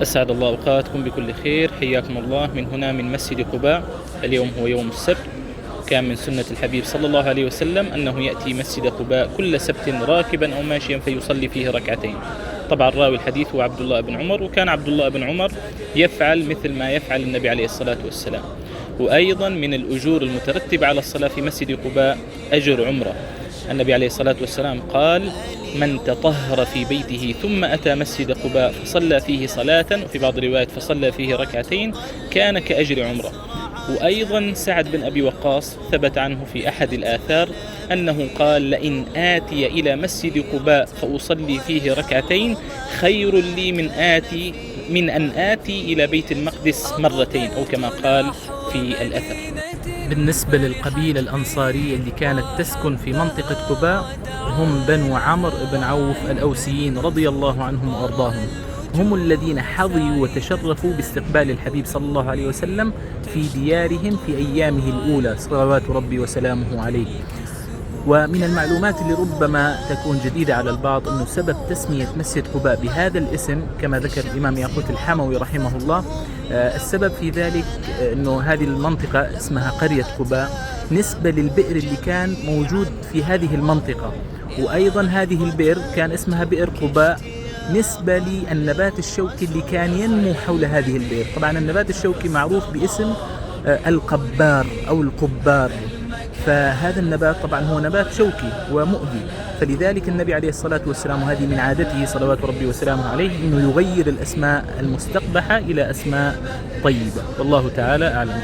أسعد الله أوقاتكم بكل خير، حياكم الله من هنا من مسجد قباء. اليوم هو يوم السبت، كان من سنة الحبيب صلى الله عليه وسلم أنه يأتي مسجد قباء كل سبت راكبا أو ماشيا فيصلي فيه ركعتين. طبعا راوي الحديث هو عبد الله بن عمر، وكان عبد الله بن عمر يفعل مثل ما يفعل النبي عليه الصلاة والسلام. وأيضا من الأجور المترتبة على الصلاة في مسجد قباء أجر عمرة. النبي عليه الصلاة والسلام قال: من تطهر في بيته ثم أتى مسجد قباء فصلى فيه صلاة، وفي بعض الروايات فصلى فيه ركعتين، كان كأجر عمرة. وأيضا سعد بن أبي وقاص ثبت عنه في أحد الآثار أنه قال: لئن آتي إلى مسجد قباء فأصلي فيه ركعتين خير لي من أن آتي إلى بيت المقدس مرتين، أو كما قال في الأثر. بالنسبة للقبيلة الأنصارية اللي كانت تسكن في منطقة قباء هم بنو عمرو بن عوف الأوسيين رضي الله عنهم وأرضاهم، هم الذين حظوا وتشرفوا باستقبال الحبيب صلى الله عليه وسلم في ديارهم في أيامه الأولى صلوات ربي وسلامه عليه. ومن المعلومات اللي ربما تكون جديدة على البعض أنه سبب تسمية مسجد قباء بهذا الاسم كما ذكر الإمام ياقوت الحموي رحمه الله، السبب في ذلك أنه هذه المنطقة اسمها قرية قباء نسبة للبئر اللي كان موجود في هذه المنطقة، وأيضا هذه البئر كان اسمها بئر قباء نسبة للنبات الشوكي اللي كان ينمو حول هذه البئر. طبعا النبات الشوكي معروف باسم القبار أو القبار، فهذا النبات طبعا هو نبات شوكي ومؤذي، فلذلك النبي عليه الصلاة والسلام وهذه من عادته صلوات ربي وسلامه عليه أنه يغير الأسماء المستقبحة إلى أسماء طيبة، والله تعالى أعلم.